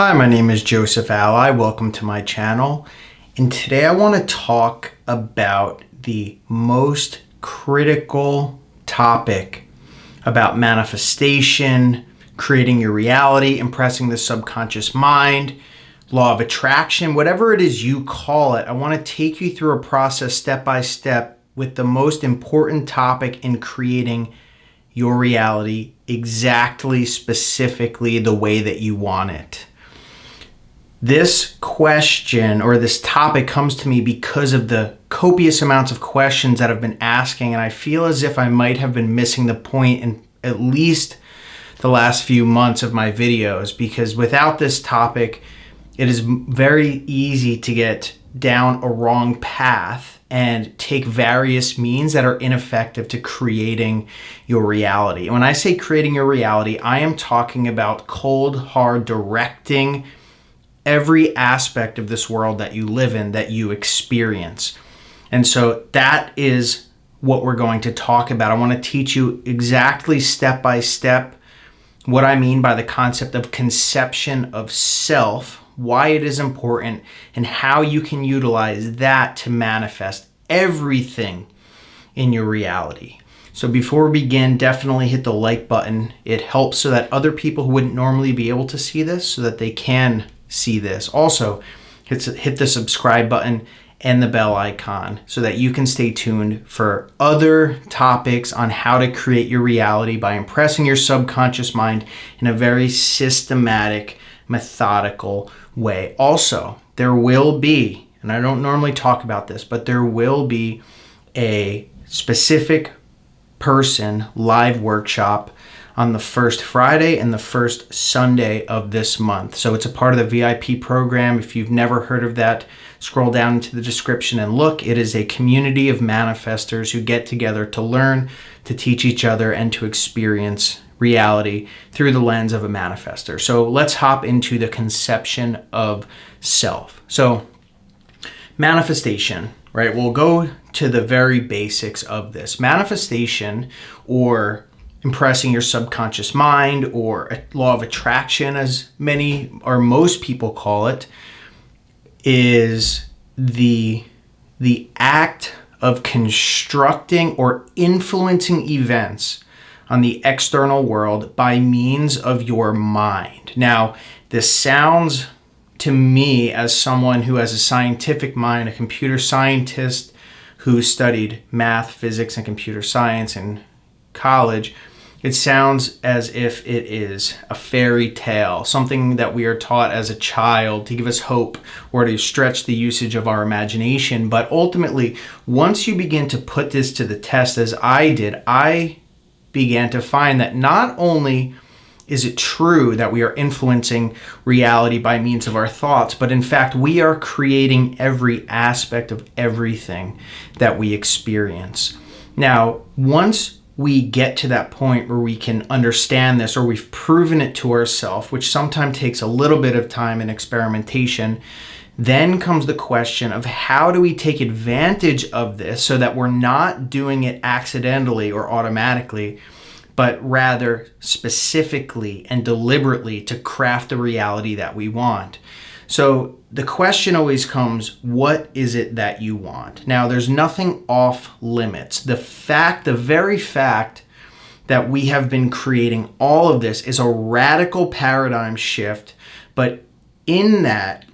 Hi, my name is Joseph Alai. Welcome to my channel. And today I want to talk about the most critical topic about manifestation, creating your reality, impressing the subconscious mind, law of attraction, whatever it is you call it. I want to take you through a process step by step with the most important topic in creating your reality exactly, specifically the way that you want it. This question or this topic comes to me because of the copious amounts of questions that I've been asking, and I feel as if I might have been missing the point in at least the last few months of my videos, because without this topic, it is very easy to get down a wrong path and take various means that are ineffective to creating your reality. And when I say creating your reality, I am talking about cold, hard directing every aspect of this world that you live in, that you experience. And so that is what we're going to talk about. I want to teach you exactly step by step what I mean by the concept of conception of self, why it is important, and how you can utilize that to manifest everything in your reality. So before we begin, definitely hit the like button. It helps so that other people who wouldn't normally be able to see this, so that they can see this. Also, hit the subscribe button and the bell icon so that you can stay tuned for other topics on how to create your reality by impressing your subconscious mind in a very systematic, methodical way. Also, there will be, and I don't normally talk about this, but there will be a specific person live workshop on the first Friday and the first Sunday of this month. So it's a part of the VIP program. If you've never heard of that, scroll down into the description and look. It is a community of manifestors who get together to learn, to teach each other, and to experience reality through the lens of a manifestor. So let's hop into the conception of self. So manifestation, right? We'll go to the very basics of this. Manifestation, or impressing your subconscious mind, or a law of attraction, as many or most people call it, is the act of constructing or influencing events on the external world by means of your mind. Now, this sounds to me, as someone who has a scientific mind, a computer scientist who studied math, physics, and computer science in college, it sounds as if it is a fairy tale, something that we are taught as a child to give us hope or to stretch the usage of our imagination. But ultimately, once you begin to put this to the test, as I did, I began to find that not only is it true that we are influencing reality by means of our thoughts, but in fact, we are creating every aspect of everything that we experience. Now, once we get to that point where we can understand this, or we've proven it to ourselves, which sometimes takes a little bit of time and experimentation, then comes the question of how do we take advantage of this so that we're not doing it accidentally or automatically, but rather specifically and deliberately to craft the reality that we want. So the question always comes, what is it that you want? Now, there's nothing off limits. The very fact that we have been creating all of this is a radical paradigm shift, but in that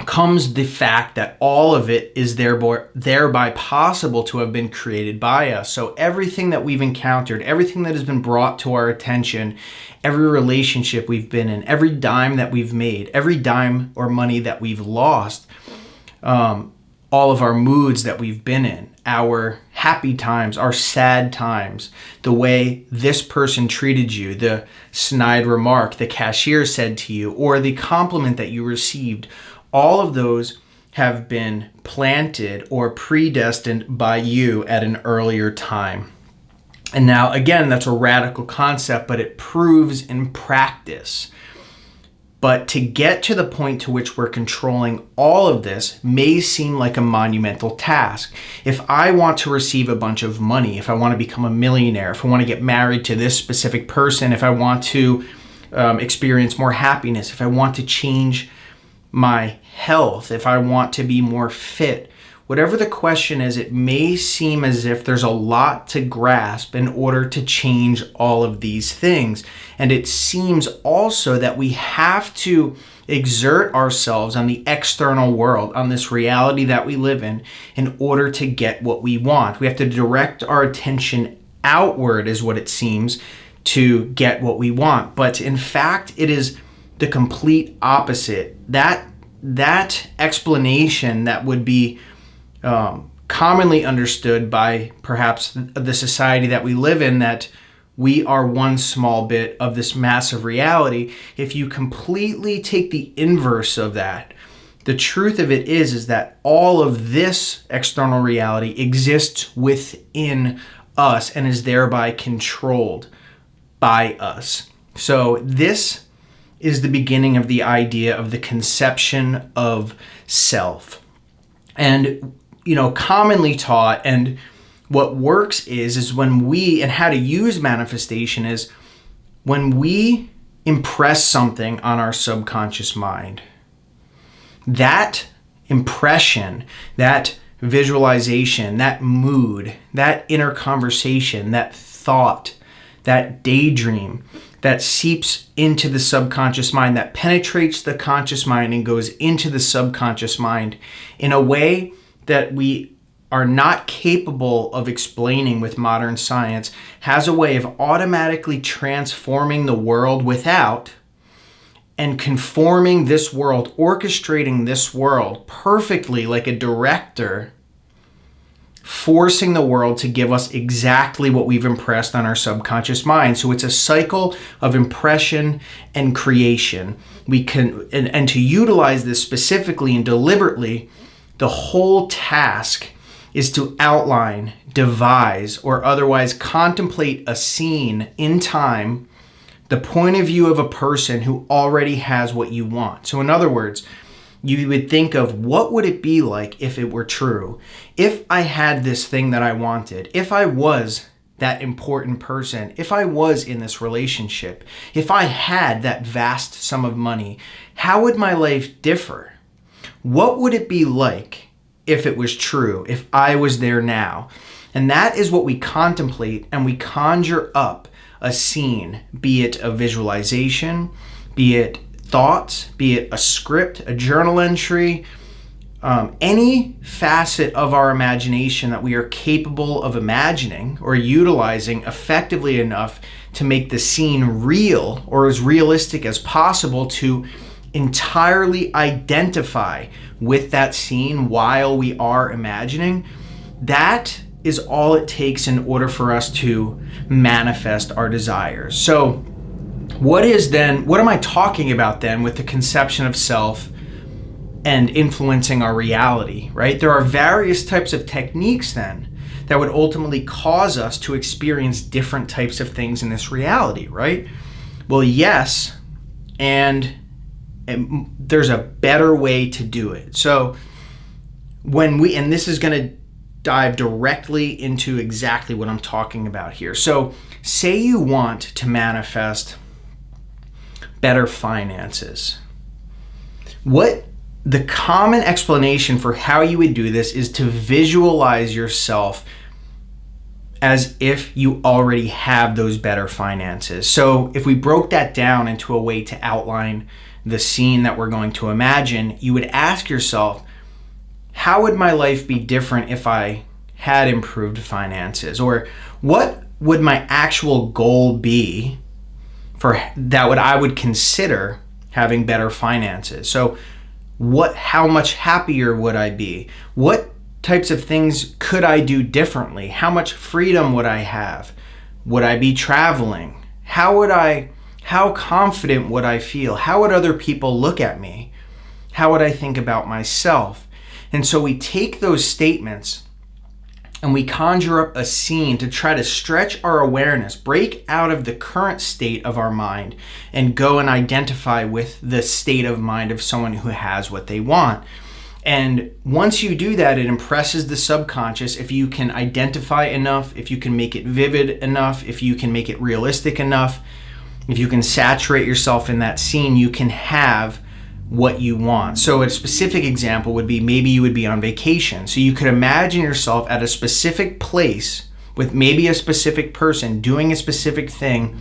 comes the fact that all of it is thereby possible to have been created by us. So everything that we've encountered, everything that has been brought to our attention, every relationship we've been in, every dime that we've made, every dime or money that we've lost, all of our moods that we've been in, our happy times, our sad times, the way this person treated you, the snide remark the cashier said to you, or the compliment that you received, all of those have been planted or predestined by you at an earlier time. And now, again, that's a radical concept, but it proves in practice. But to get to the point to which we're controlling all of this may seem like a monumental task. If I want to receive a bunch of money, if I want to become a millionaire, if I want to get married to this specific person, if I want to experience more happiness, if I want to change my health, if I want to be more fit, whatever the question is, it may seem as if there's a lot to grasp in order to change all of these things. And it seems also that we have to exert ourselves on the external world, on this reality that we live in order to get what we want. We have to direct our attention outward, is what it seems, to get what we want. But in fact, it is the complete opposite. That explanation that would be commonly understood by perhaps the society that we live in, that we are one small bit of this massive reality. If you completely take the inverse of that, the truth of it is that all of this external reality exists within us and is thereby controlled by us. So this is the beginning of the idea of the conception of self. And commonly taught, and what works is when we, and how to use manifestation is when we impress something on our subconscious mind, that impression, that visualization, that mood, that inner conversation, that thought, that daydream that seeps into the subconscious mind, that penetrates the conscious mind and goes into the subconscious mind in a way that we are not capable of explaining with modern science, has a way of automatically transforming the world without, and conforming this world, orchestrating this world perfectly like a director, forcing the world to give us exactly what we've impressed on our subconscious mind. So it's a cycle of impression and creation. We can, and to utilize this specifically and deliberately, the whole task is to outline, devise, or otherwise contemplate a scene in time, the point of view of a person who already has what you want. So in other words, you would think of, what would it be like if it were true? If I had this thing that I wanted, if I was that important person, if I was in this relationship, if I had that vast sum of money, how would my life differ? What would it be like if it was true, if I was there now? And that is what we contemplate, and we conjure up a scene, be it a visualization, be it thoughts, be it a script, a journal entry, any facet of our imagination that we are capable of imagining or utilizing effectively enough to make the scene real, or as realistic as possible, to entirely identify with that scene while we are imagining. That is all it takes in order for us to manifest our desires. So what am I talking about then with the conception of self and influencing our reality, right? There are various types of techniques then that would ultimately cause us to experience different types of things in this reality, right? Well, yes, and there's a better way to do it. So and this is going to dive directly into exactly what I'm talking about here. So say you want to manifest better finances. What the common explanation for how you would do this is to visualize yourself as if you already have those better finances. So if we broke that down into a way to outline the scene that we're going to imagine, you would ask yourself, how would my life be different if I had improved finances? Or what would my actual goal be for that I would consider having better finances? So how much happier would I be? What types of things could I do differently? How much freedom would I have? Would I be traveling? How confident would I feel? How would other people look at me? How would I think about myself? And so we take those statements and we conjure up a scene to try to stretch our awareness, break out of the current state of our mind, and go and identify with the state of mind of someone who has what they want. And once you do that, it impresses the subconscious. If you can identify enough, if you can make it vivid enough, if you can make it realistic enough, if you can saturate yourself in that scene, you can have what you want. So a specific example would be, maybe you would be on vacation. So you could imagine yourself at a specific place with maybe a specific person doing a specific thing,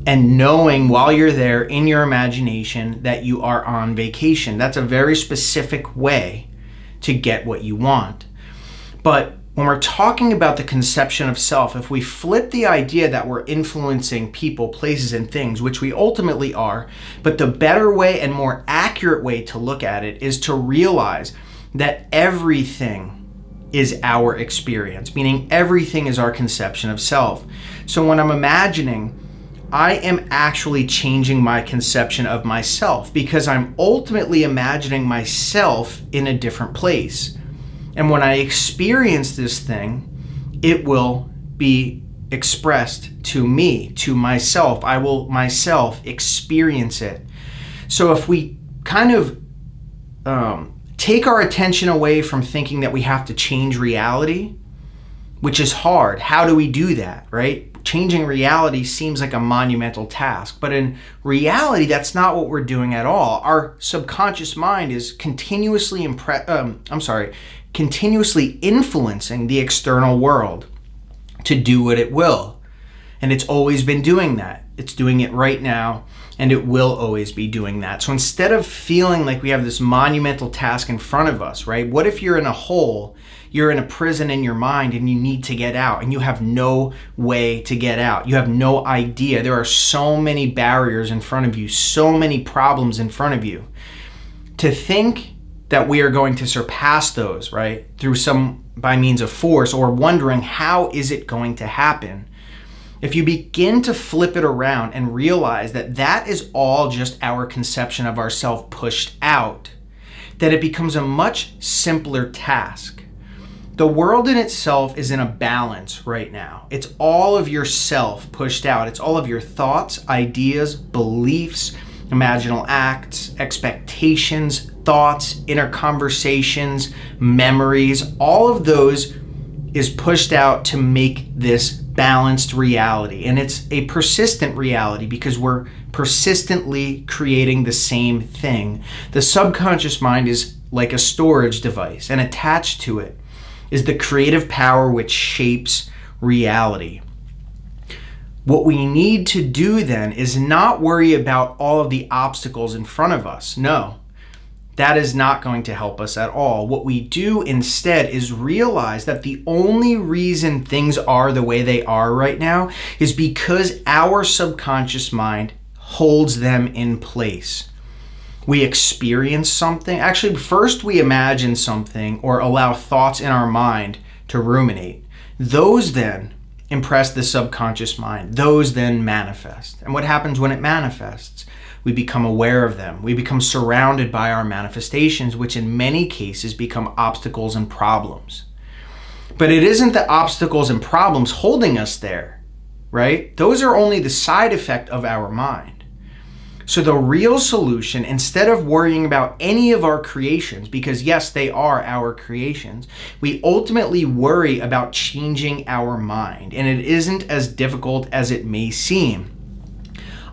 and knowing while you're there in your imagination that you are on vacation. That's a very specific way to get what you want. But when we're talking about the conception of self, if we flip the idea that we're influencing people, places, and things, which we ultimately are, but the better way and more accurate way to look at it is to realize that everything is our experience, meaning everything is our conception of self. So when I'm imagining, I am actually changing my conception of myself, because I'm ultimately imagining myself in a different place. And when I experience this thing, it will be expressed to me, to myself. I will myself experience it. So if we kind of take our attention away from thinking that we have to change reality, which is hard. How do we do that, right? Changing reality seems like a monumental task, but in reality, that's not what we're doing at all. Our subconscious mind is continuously influencing the external world to do what it will. And it's always been doing that. It's doing it right now, and it will always be doing that. So instead of feeling like we have this monumental task in front of us, right? What if you're in a hole, you're in a prison in your mind, and you need to get out, and you have no way to get out? You have no idea. There are so many barriers in front of you, so many problems in front of you. To think that we are going to surpass those, right, by means of force, or wondering how is it going to happen. If you begin to flip it around and realize that that is all just our conception of ourself pushed out, that it becomes a much simpler task. The world in itself is in a balance right now. It's all of yourself pushed out. It's all of your thoughts, ideas, beliefs, imaginal acts, expectations, thoughts, inner conversations, memories. All of those is pushed out to make this balanced reality. And it's a persistent reality because we're persistently creating the same thing. The subconscious mind is like a storage device, and attached to it is the creative power which shapes reality. What we need to do then is not worry about all of the obstacles in front of us. No, that is not going to help us at all. What we do instead is realize that the only reason things are the way they are right now is because our subconscious mind holds them in place. We experience something. Actually, first we imagine something or allow thoughts in our mind to ruminate. Those then impress the subconscious mind. Those then manifest. And what happens when it manifests? We become aware of them. We become surrounded by our manifestations, which in many cases become obstacles and problems. But it isn't the obstacles and problems holding us there, right? Those are only the side effect of our mind. So the real solution, instead of worrying about any of our creations, because yes, they are our creations, we ultimately worry about changing our mind. And it isn't as difficult as it may seem.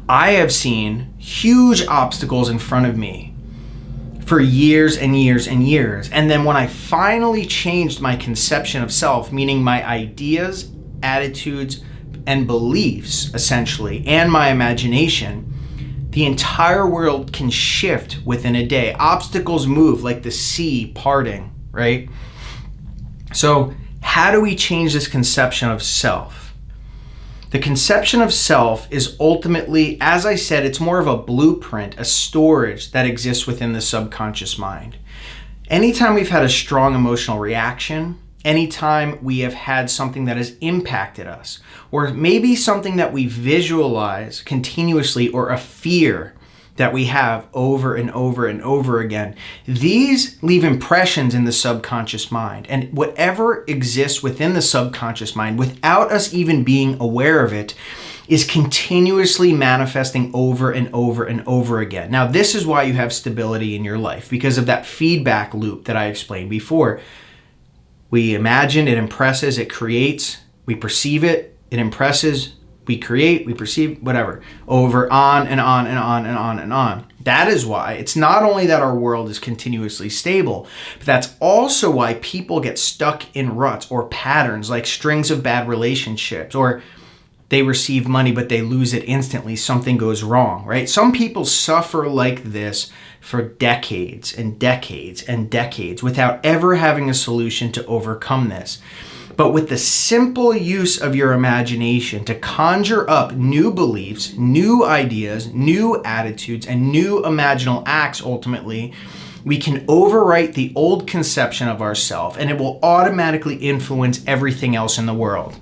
I have seen huge obstacles in front of me for years and years and years. And then when I finally changed my conception of self, meaning my ideas, attitudes, and beliefs, essentially, and my imagination, the entire world can shift within a day. Obstacles move like the sea parting, right? So how do we change this conception of self? The conception of self is ultimately, as I said, it's more of a blueprint, a storage that exists within the subconscious mind. Anytime we've had a strong emotional reaction, anytime we have had something that has impacted us, or maybe something that we visualize continuously, or a fear that we have over and over and over again, these leave impressions in the subconscious mind. And whatever exists within the subconscious mind, without us even being aware of it, is continuously manifesting over and over and over again. Now, this is why you have stability in your life, because of that feedback loop that I explained before. We imagine, it impresses, it creates, we perceive it, it impresses, We create, we perceive, whatever, over on and on and on and on and on. That is why it's not only that our world is continuously stable, but that's also why people get stuck in ruts or patterns like strings of bad relationships, or they receive money but they lose it instantly. Something goes wrong, right? Some people suffer like this for decades and decades and decades without ever having a solution to overcome this. But with the simple use of your imagination to conjure up new beliefs, new ideas, new attitudes, and new imaginal acts, ultimately, we can overwrite the old conception of ourselves, and it will automatically influence everything else in the world.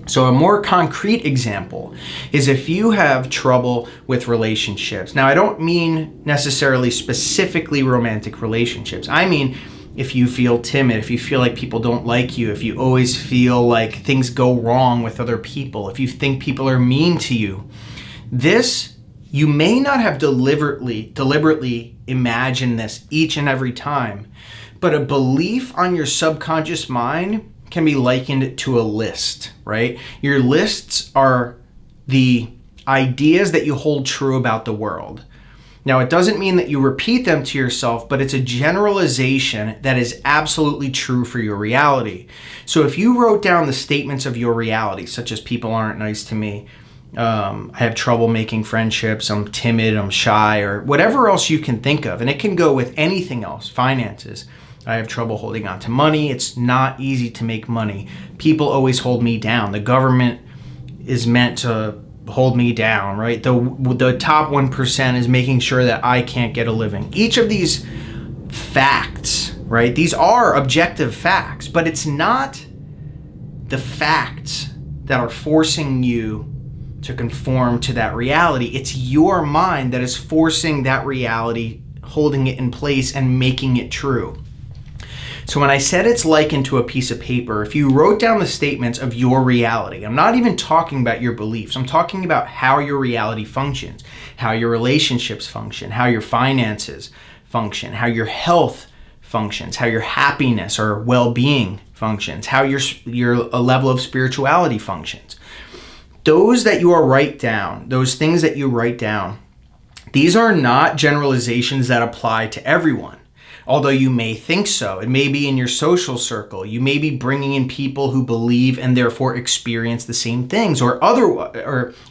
So a more concrete example is if you have trouble with relationships. Now, I don't mean necessarily specifically romantic relationships. I mean, if you feel timid, if you feel like people don't like you, if you always feel like things go wrong with other people, if you think people are mean to you, this, you may not have deliberately imagined this each and every time, but a belief on your subconscious mind can be likened to a list, right? Your lists are the ideas that you hold true about the world. Now, it doesn't mean that you repeat them to yourself, but it's a generalization that is absolutely true for your reality. So if you wrote down the statements of your reality, such as people aren't nice to me, I have trouble making friendships, I'm timid, I'm shy, or whatever else you can think of, and it can go with anything else, finances. I have trouble holding on to money. It's not easy to make money. People always hold me down. The government is meant to hold me down, right? The top 1% is making sure that I can't get a living. Each of these facts, right? These are objective facts, but it's not the facts that are forcing you to conform to that reality. It's your mind that is forcing that reality, holding it in place and making it true. So when I said it's likened to a piece of paper, if you wrote down the statements of your reality, I'm not even talking about your beliefs. I'm talking about how your reality functions, how your relationships function, how your finances function, how your health functions, how your happiness or well-being functions, how your level of spirituality functions. Those that you write down, those things that you write down, these are not generalizations that apply to everyone. Although you may think so. It may be in your social circle. You may be bringing in people who believe and therefore experience the same things. Or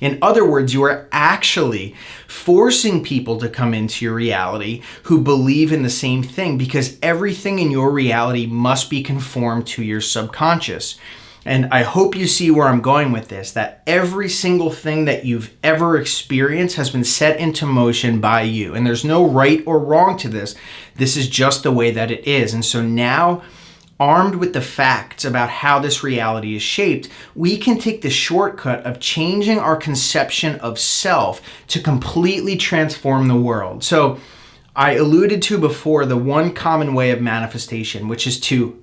in other words, you are actually forcing people to come into your reality who believe in the same thing, because everything in your reality must be conformed to your subconscious. And I hope you see where I'm going with this, that every single thing that you've ever experienced has been set into motion by you. And there's no right or wrong to this. This is just the way that it is. And so now, armed with the facts about how this reality is shaped, we can take the shortcut of changing our conception of self to completely transform the world. So I alluded to before the one common way of manifestation, which is to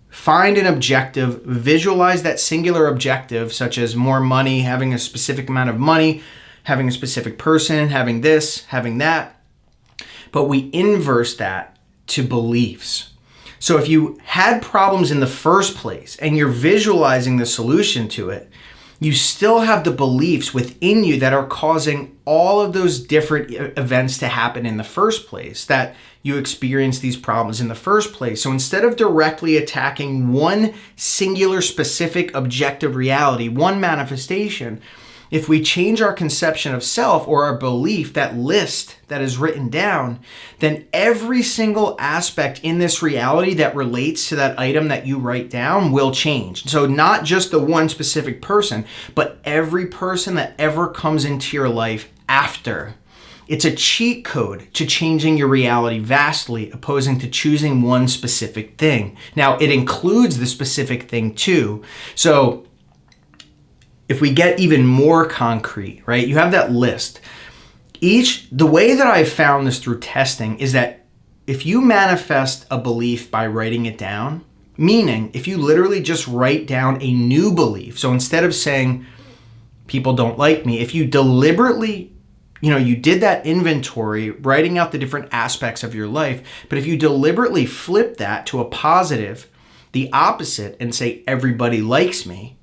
find an objective, visualize that singular objective, such as more money, having a specific amount of money, having a specific person, having this, having that. But we inverse that to beliefs. So if you had problems in the first place and you're visualizing the solution to it, you still have the beliefs within you that are causing all of those different events to happen in the first place, that you experience these problems in the first place. So instead of directly attacking one singular, specific, objective reality, one manifestation, if we change our conception of self or our belief, that list that is written down, then every single aspect in this reality that relates to that item that you write down will change. So not just the one specific person, but every person that ever comes into your life after. It's a cheat code to changing your reality vastly, opposing to choosing one specific thing. Now, it includes the specific thing too. So if we get even more concrete, right? You have that list. The way that I've found this through testing is that if you manifest a belief by writing it down, meaning if you literally just write down a new belief, so instead of saying people don't like me, if you deliberately, you did that inventory, writing out the different aspects of your life, but if you deliberately flip that to a positive, the opposite, and say everybody likes me,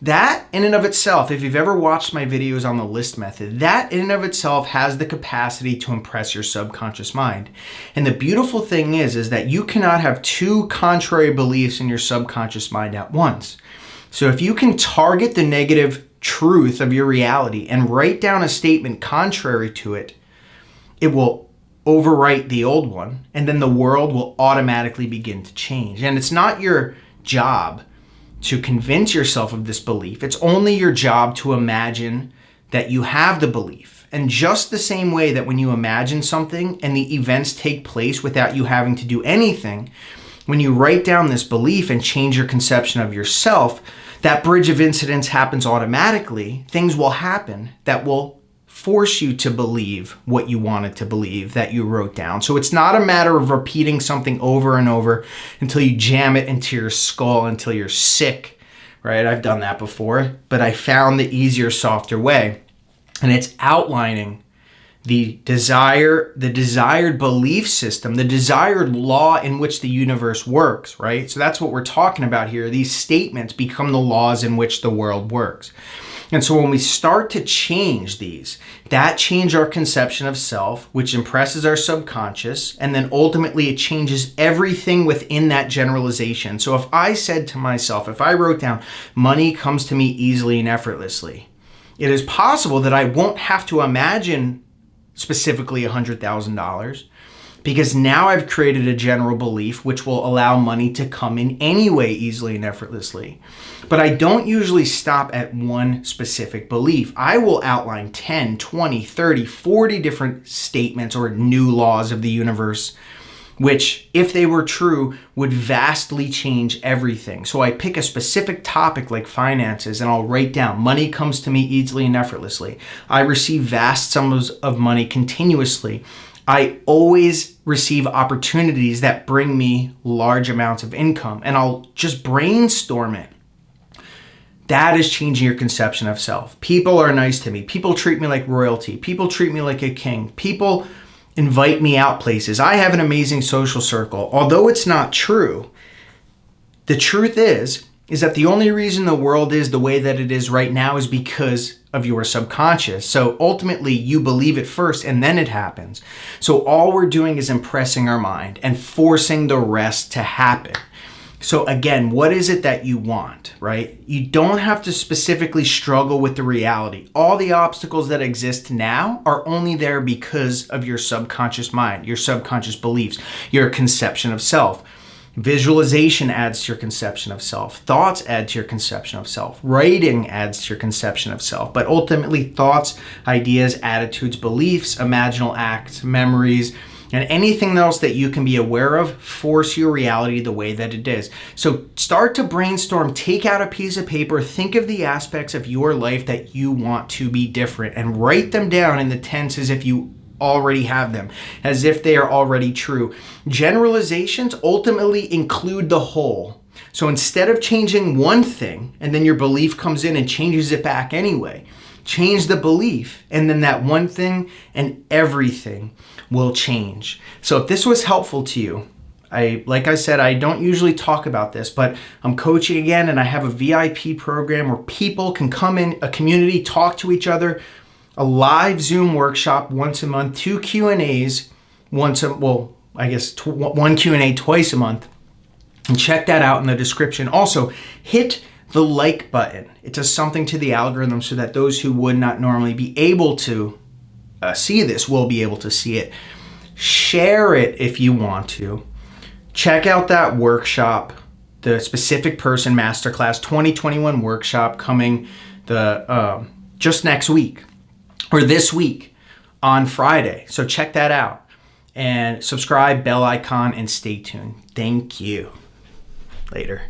That in and of itself, if you've ever watched my videos on the list method, that in and of itself has the capacity to impress your subconscious mind. And the beautiful thing is that you cannot have two contrary beliefs in your subconscious mind at once. So if you can target the negative truth of your reality and write down a statement contrary to it, it will overwrite the old one, and then the world will automatically begin to change. And it's not your job to convince yourself of this belief. It's only your job to imagine that you have the belief. And just the same way that when you imagine something and the events take place without you having to do anything, when you write down this belief and change your conception of yourself, that bridge of incidents happens automatically. Things will happen that will force you to believe what you wanted to believe that you wrote down. So it's not a matter of repeating something over and over until you jam it into your skull until you're sick, right? I've done that before, but I found the easier, softer way. And it's outlining the desired belief system, the desired law in which the universe works, right? So that's what we're talking about here. These statements become the laws in which the world works. And so when we start to change these, that changes our conception of self, which impresses our subconscious, and then ultimately it changes everything within that generalization. So if I said to myself, if I wrote down, money comes to me easily and effortlessly, it is possible that I won't have to imagine specifically $100,000, because now I've created a general belief which will allow money to come in anyway easily and effortlessly. But I don't usually stop at one specific belief. I will outline 10, 20, 30, 40 different statements or new laws of the universe, which, if they were true, would vastly change everything. So I pick a specific topic like finances and I'll write down, money comes to me easily and effortlessly. I receive vast sums of money continuously. I always receive opportunities that bring me large amounts of income, and I'll just brainstorm it. That is changing your conception of self. People are nice to me. People treat me like royalty. People treat me like a king. People invite me out places. I have an amazing social circle. Although it's not true, the truth is that the only reason the world is the way that it is right now is because of your subconscious. So ultimately you believe it first and then it happens. So all we're doing is impressing our mind and forcing the rest to happen. So again, what is it that you want, right? You don't have to specifically struggle with the reality. All the obstacles that exist now are only there because of your subconscious mind, your subconscious beliefs, your conception of self. Visualization adds to your conception of self. Thoughts add to your conception of self. Writing adds to your conception of self. But ultimately, thoughts, ideas, attitudes, beliefs, imaginal acts, memories, and anything else that you can be aware of force your reality the way that it is. So start to brainstorm, take out a piece of paper, think of the aspects of your life that you want to be different, and write them down in the tense as if you already have them, as if they are already true. Generalizations ultimately include the whole. So instead of changing one thing and then your belief comes in and changes it back anyway, change the belief and then that one thing and everything will change. So if this was helpful to you, like I said, I don't usually talk about this, but I'm coaching again and I have a VIP program where people can come in, a community, talk to each other, a live Zoom workshop once a month, 2 Q&As one Q&A twice a month. And check that out in the description. Also, hit the like button. It does something to the algorithm so that those who would not normally be able to see this will be able to see it. Share it if you want to. Check out that workshop, the Specific Person Masterclass 2021 workshop coming just next week. Or this week on Friday. So check that out and subscribe, bell icon, and stay tuned. Thank you. Later.